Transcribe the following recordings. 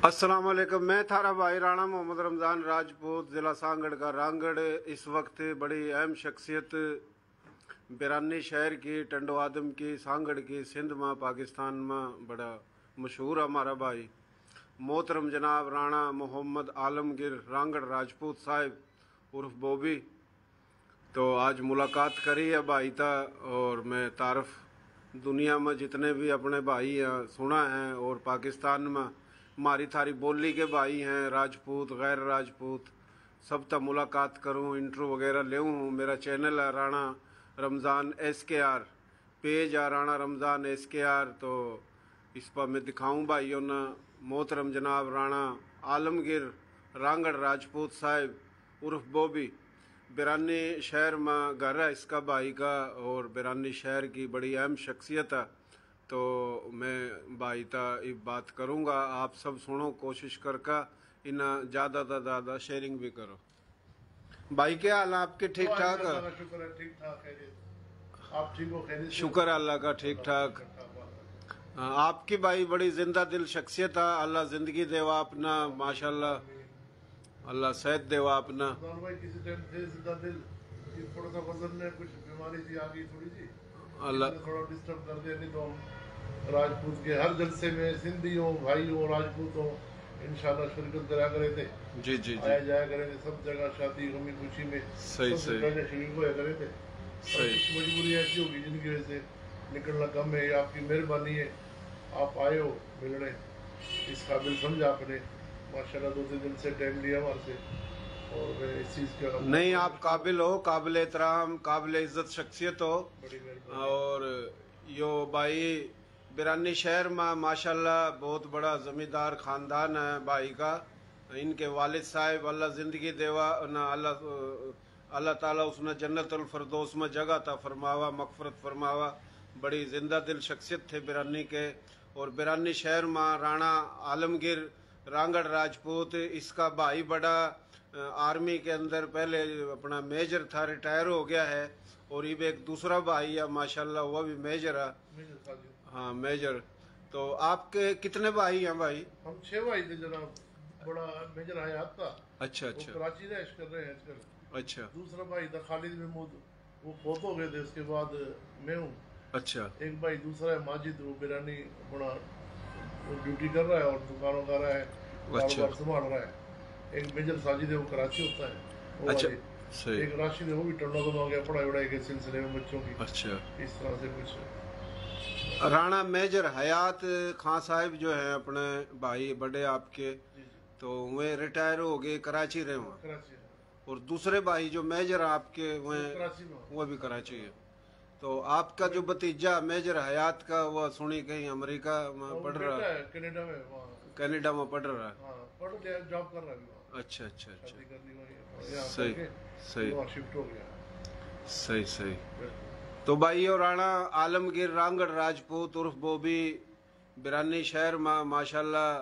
अस्सलाम वालेकुम। मैं थारा भाई राणा मोहम्मद रमज़ान राजपूत, ज़िला सांगड़ का रांगड़। इस वक्त बड़ी अहम शख्सियत बिरानी शहर की, टंडो आदम की, सांगड़ की, सिंध में, पाकिस्तान में बड़ा मशहूर हमारा भाई मोहतरम जनाब राणा मोहम्मद आलमगीर रांगड़ राजपूत साहिब उर्फ बॉबी। तो आज मुलाकात करी है भाई था, और मैं तारफ़ दुनिया में जितने भी अपने भाई हैं सुना है, और पाकिस्तान में हमारी थारी बोली के भाई हैं, राजपूत गैर राजपूत, सब तक मुलाकात करूं, इंटरव्यू वगैरह लेऊं। मेरा चैनल है राणा रमज़ान SKR, पेज है राणा रमज़ान SKR। तो इस पर मैं दिखाऊं भाइयों ने मोहतरम जनाब राणा आलमगीर रांगड़ राजपूत साहिब उर्फ बॉबी। बिरानी शहर में घर है इसका भाई का, और बिरानी शहर की बड़ी अहम शख्सियत है। तो मैं भाई ता एक बात करूँगा, आप सब सुनो, कोशिश करके इन्हें ज़्यादा से ज़्यादा शेयरिंग भी करो। भाई क्या हाल है आपके? ठीक ठाक? शुक्र है, ठीक ठाक है। आप ठीक हो? खैरियत? शुक्र अल्लाह का, ठीक ठाक। आपकी भाई बड़ी जिंदा दिल शख्सियत है, अल्लाह जिंदगी देवा अपना, माशाल्लाह, अल्लाह सेहत देवा अपना। भाई किसी टाइम थे जिंदा दिल, थोड़ा सा वजन में कुछ बीमारी थी, आ गई थोड़ी सी, अल्लाह थोड़ा डिस्टर्ब कर दिया। नहीं तो राजपूत के हर जलसे में सिंधी हो, भाई हो, राजपूत हो, इंशाल्लाह शिरकत करा करे थे। जी जी जी, आया जाया करे थे सब जगह, शादी गमी खुशी में सही सही पहले शरीक होया करे थे। सही। मजबूरी ऐसी होगी जिनकी वजह से निकलना कम है। आपकी मेहरबानी है, आप आए हो मिलने, इस काबिल समझा आपने। माशाल्लाह 2-3 दिन से टाइम लिया हमारे से, और इस चीज़ का नहीं, आप काबिल हो, काबिल एहतराम, काबिल इज्जत शख्सियत हो। बड़ी मेहरबानी। और यो भाई बिरानी शहर में माशाल्लाह बहुत बड़ा जमींदार ख़ानदान है भाई का। इनके वालिद साहब अल्लाह ज़िंदगी देवा ना, अल्लाह ताला उसने जन्नतुल फरदौस में जगह था फरमावा, मगफरत फरमावा। बड़ी जिंदा दिल शख्सियत थे बिरानी के। और बिरानी शहर में राणा आलमगीर रांगड़ राजपूत, इसका भाई बड़ा आर्मी के अंदर पहले अपना मेजर था, रिटायर हो गया है। और ये भी एक दूसरा भाई है माशाल्लाह, वह भी मेजर है। हाँ मेजर। तो आपके कितने भाई हैं भाई? हम 6 भाई थे जनाब। बड़ा मेजर हयात था। अच्छा अच्छा। वो कराची रह कर रहे हैं आजकल। अच्छा। दूसरा भाई था खालिद महमूद, वो फोत हो गए थे। उसके बाद मैं हूँ। अच्छा। एक भाई दूसरा है माजिद, वो बिरानी बड़ा ड्यूटी कर रहा है और दुकानों का रहा है, कारोबार संभाल रहा है। एक मेजर साजिद है, वो कराची होता है। वो अच्छा सही। एक राशिद है, वो भी टंडो हो गया पढ़ाई वढ़ाई के सिलसिले में बच्चों की। अच्छा। इस तरह से कुछ। राणा मेजर हयात खान साहब जो है अपने भाई बड़े आपके, तो वे रिटायर हो गए, कराची रहे हुए। कराची। और दूसरे भाई जो मेजर आपके कराची में, वो भी कराची है। तो आपका जो भतीजा मेजर हयात का, वह सुनी कहीं अमेरिका में पढ़ रहा है, कनाडा में, कनाडा में पढ़ रहा है। पढ़ लिया, जॉब कर रहा है। अच्छा अच्छा अच्छा, सही सही शिफ्ट हो गया। सही सही। तो भाई और राणा आलमगीर रांगड़ राजपूत उर्फ बॉबी बिरानी शहर में माशाल्लाह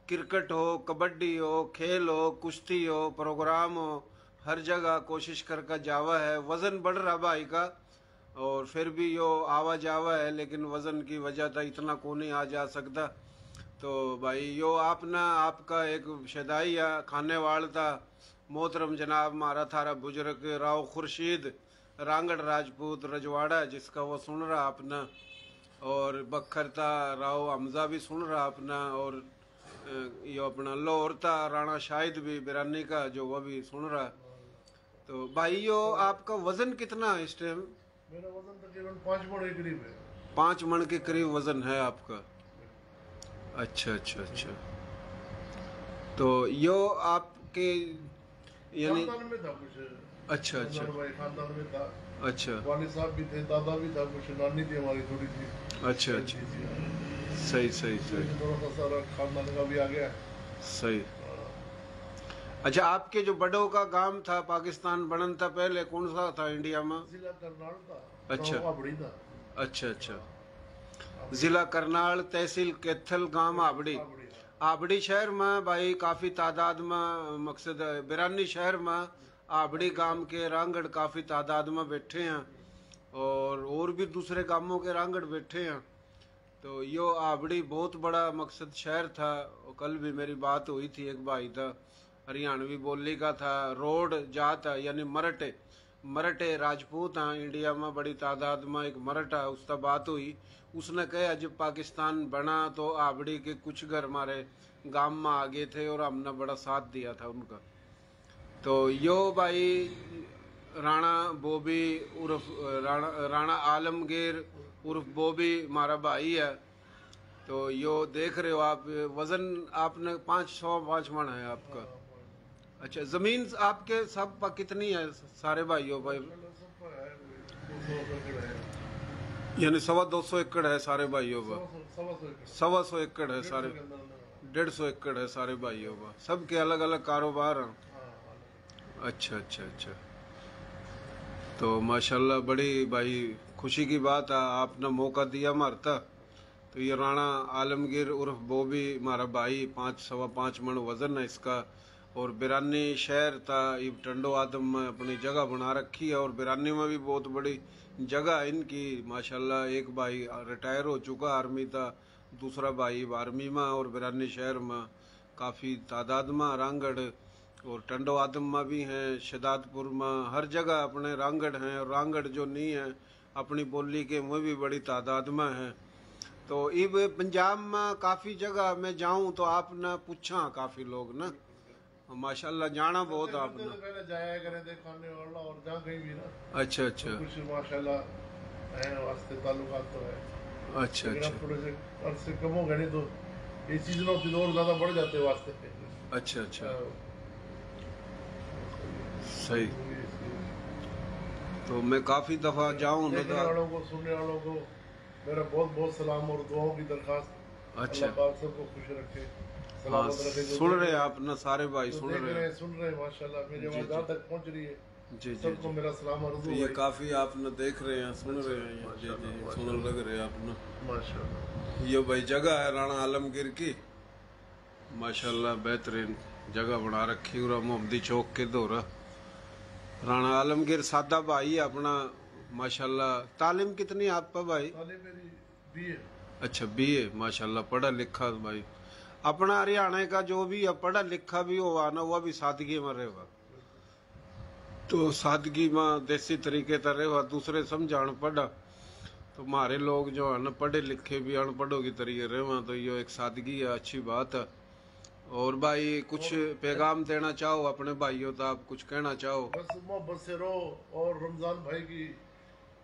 क्रिकेट हो, कबड्डी हो, खेल हो, कुश्ती हो, प्रोग्राम हो, हर जगह कोशिश करके जावा है। वजन बढ़ रहा भाई का, और फिर भी यो आवा जावा है, लेकिन वजन की वजह था इतना को नहीं आ जा सकता। तो भाई यो आपना, आपका एक शदाई है खाने वाल था मोहतरम जनाब मारा थारा बुजुर्ग राव खुर्शीद रांगड़ राजपूत रजवाड़ा, जिसका वो सुन रहा अपना। और बखर था राव हमजा भी सुन रहा अपना। और यो अपना लाहौर था राणा शाहिद भी बिरानी का, जो वो भी सुन रहा। तो भाई यो आपका वजन कितना है इस टाइम? मेरा वजन तकरीबन 5 मन के करीब है। 5 मन के करीब वजन है आपका? अच्छा अच्छा अच्छा। तो यो आपके यानी खानदान में था कुछ। अच्छा अच्छा। खानदान में था। अच्छा। वालिद साहब भी थे, दादा भी था, कुछ नानी थी हमारी थोड़ी सी। अच्छा अच्छा, सही सही सही। थोड़ा सा सारा खानदान का भी आ गया। सही। अच्छा, आपके जो बड़ों का गांव था पाकिस्तान बनन था पहले, कौन सा था इंडिया में? जिला करनाल था। अच्छा आबड़ी था। अच्छा अच्छा। जिला करनाल, तहसील कैथल, गांव आबड़ी। आबड़ी शहर में भाई काफी तादाद में, मकसद बिरानी शहर में आबड़ी गांव के रांगड़ काफी तादाद में बैठे हैं, और भी दूसरे गांवों के रांगड़ बैठे हैं। तो यो आबड़ी बहुत बड़ा मकसद शहर था। और कल भी मेरी बात हुई थी, एक भाई था हरियाणवी बोली का था, रोड जात है यानी मराठे मराठे राजपूत हैं इंडिया में बड़ी तादाद में, एक मराठा उसका बात हुई। उसने कहा जब पाकिस्तान बना तो आबड़ी के कुछ घर हमारे गांव में आ गए थे और हमने बड़ा साथ दिया था उनका। तो यो भाई राणा बॉबी उर्फ राणा आलमगीर उर्फ बॉबी हमारा भाई है। तो यो देख रहे हो आप, वजन आपने 505 मन है आपका। अच्छा, जमीन आपके सब कितनी है सारे भाइयों भाई? यानी 250 एकड़ है सारे भाइयों का? 125 एकड़ है सारे, 150 एकड़ है सारे भाइयों का। सबके अलग अलग कारोबार हैं। अच्छा अच्छा अच्छा। तो माशाल्लाह बड़ी भाई खुशी की बात है, आपने मौका दिया हमारे तक। तो ये राणा आलमगीर उर्फ बॉबी हमारा भाई, 5.5 मन वजन है इसका। और बिरानी शहर था, ये टंडो आदम में अपनी जगह बना रखी है। और बिरानी में भी बहुत बड़ी जगह है इनकी माशाल्लाह। एक भाई रिटायर हो चुका आर्मी था, दूसरा भाई आर्मी में, और बिरानी शहर में काफ़ी तादाद में रांगड़ और टंडो आदम में भी हैं, शदादपुर में, हर जगह अपने रांगड़ हैं। और रांगड़ जो नहीं है अपनी बोली के वो भी बड़ी तादाद में हैं। तो इब पंजाब में काफ़ी जगह मैं जाऊं तो आपने पूछा काफ़ी लोग ना, माशाल्लाह जाना बहुत आपने। पहले जाया करे थे खाने वाला और जहाँ कहीं भी ना। अच्छा अच्छा कुछ माशाल्लाह है वास्ते ताल्लुकात तो है। अच्छा अच्छा थोड़े से अरसे कम हो गए नहीं तो ये चीज़ होती तो और ज़्यादा बढ़ जाते वास्ते पे। अच्छा अच्छा सही। तो मैं काफ़ी दफ़ा जाऊँ देखने वालों को, सुनने वालों को मेरा बहुत बहुत सलाम और दुआओं की दरखास्त। अच्छा, अल्लाह पाक सबको खुश रखे, हाँ सुन रहे आप ना सारे भाई, सुन रहे हैं माशाल्लाह, मेरी आवाज़ जहाँ तक पहुँच रही है। जी जी सबको मेरा सलाम और तो ये काफ़ी आपने देख रहे हैं, सुन रहे हैं, जी जी सुन लग रहे हैं आपने माशाल्लाह। ये भाई जगह है राणा आलमगीर की माशाल्लाह, बेहतरीन जगह बना रखी है मोहम्मदी चौक के दौरा। राणा आलमगीर सादा भाई अपना माशाल्लाह। तालीम कितनी आपका भाई? तालीम मेरी BA। अच्छा BA माशाल्लाह, पढ़ा लिखा भाई। अपना हरियाणा का जो भी है पढ़ा लिखा भी होगा ना, वह भी सादगी में रहेगा। तो सादगी में देसी तरीके से रहेगा, दूसरे समझाण पढ़ा। तो हमारे लोग जो है ना पढ़े लिखे भी अनपढ़ों की तरीके रहे, तो ये एक सादगी है, अच्छी बात है। और भाई कुछ पैगाम देना चाहो अपने भाइयों तक, आप कुछ कहना चाहो? बस मोहब्बत से रहो और रमज़ान भाई की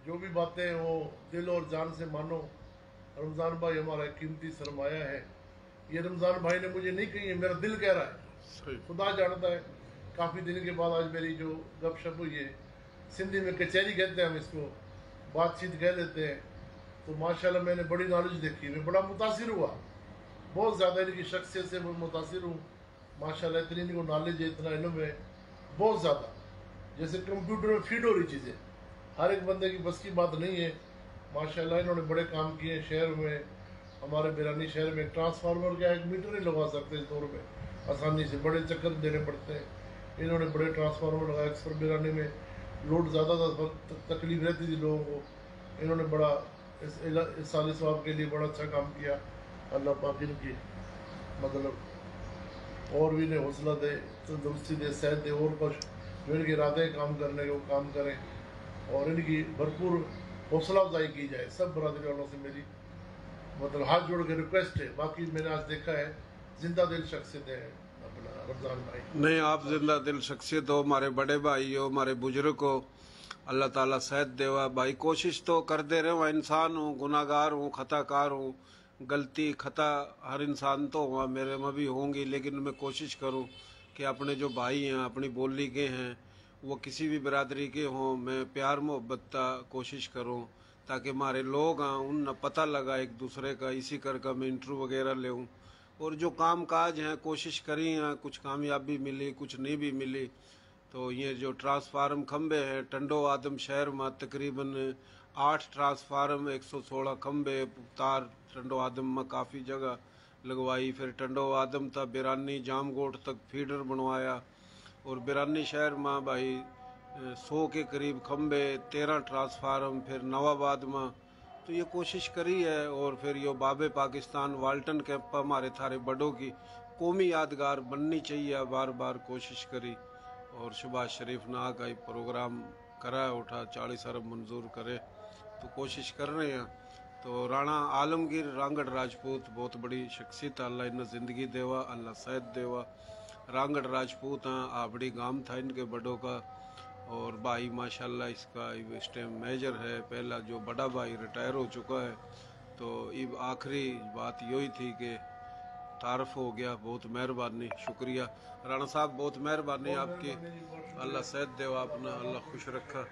जो भी बातें हैं वो दिल और जान से मानो। रमज़ान भाई हमारा कीमती सरमाया है। ये रमज़ान भाई ने मुझे नहीं कही है, मेरा दिल कह रहा है, खुदा जानता है। काफ़ी दिन के बाद आज मेरी जो गपशप हुई है, सिंधी में कचहरी कहते हैं हम इसको, बातचीत कह देते हैं। तो माशाल्लाह मैंने बड़ी नॉलेज देखी, मैं बड़ा मुतासिर हुआ, बहुत ज़्यादा इनकी शख्सियत से मैं मुतासिर हूँ। माशाल्लाह इतनी इनको नॉलेज है, इतना इल्म है, बहुत ज़्यादा। जैसे कंप्यूटर में फीड हो रही चीज़ें, हर एक बंदे की बस की बात नहीं है। माशाल्लाह इन्होंने बड़े काम किए शहर में। हमारे बिरानी शहर में ट्रांसफार्मर का एक मीटर नहीं लगवा सकते इस दौर में आसानी से, बड़े चक्कर देने पड़ते हैं। इन्होंने बड़े ट्रांसफार्मर लगाए। अक्सर बिरानी में लोड ज़्यादा तकलीफ रहती थी लोगों को, इन्होंने बड़ा इस साल स्वाब के लिए बड़ा अच्छा काम किया। अल्लाह पाक इनकी मतलब और भी इन्हें हौसला दे, तंदुरुस्ती दे, सेहत दे, और कुछ जो इनके इरादे काम करने के वो काम करें। और इनकी भरपूर हौसला अफजाई की जाए। सब बरादरी वालों से मेरी मतलब हाथ जोड़ के रिक्वेस्ट है। बाकी मैंने आज देखा है जिंदा दिल शख्सियत है अपना रमज़ान भाई। नहीं, आप जिंदा दिल शख्सियत हो, हमारे बड़े भाई हो, हमारे बुजुर्ग हो, अल्लाह ताला सेहत देवा। भाई कोशिश तो कर दे रहे हो, इंसान हूँ, गुनाहगार हूँ, खताकार हूँ, गलती खता हर इंसान तो हुआ, मेरे में भी होंगी। लेकिन मैं कोशिश करूँ कि अपने जो भाई हैं, अपनी बोली के हैं, वो किसी भी बिरादरी के हों, मैं प्यार मोहब्बत का कोशिश करूँ ताकि हमारे लोग हैं उन पता लगा एक दूसरे का। इसी करके मैं इंटरव्यू वगैरह ले हूँ। और जो काम काज हैं कोशिश करी हैं, कुछ कामयाबी मिली, कुछ नहीं भी मिली। तो ये जो ट्रांसफार्म खंबे हैं टंडो आदम शहर में तकरीबन 8 ट्रांसफार्म, 116 खंबे तार टंडो आदम में काफ़ी जगह लगवाई। फिर टंडो आदम तक बिरानी जामगोट तक फीडर बनवाया। और बिरानी शहर में भाई 100 के करीब खंबे, 13 ट्रांसफार्म। फिर नवाबाद में तो ये कोशिश करी है। और फिर यो बाबे पाकिस्तान वाल्टन कैंप हमारे थारे बड़ों की कौमी यादगार बननी चाहिए, बार बार कोशिश करी। और शहबाज शरीफ ना का प्रोग्राम करा उठा 40 अरब मंजूर करे, तो कोशिश कर रहे हैं। तो राणा आलमगीर रांगड़ राजपूत बहुत बड़ी शख्सियत, अल्लाह इन्हें ज़िंदगी देवा, अल्लाह सेहत देवा। रांगड़ राजपूत हैं, आबड़ी गांव था इनके बड़ों का। और भाई माशाल्लाह इसका इस टाइम मेजर है, पहला जो बड़ा भाई रिटायर हो चुका है। तो इब आखिरी बात यही थी कि तारफ़ हो गया, बहुत मेहरबानी, शुक्रिया राणा साहब, बहुत मेहरबानी आपकी। अल्लाह सेहत देवा, अपना अल्लाह खुश रखा।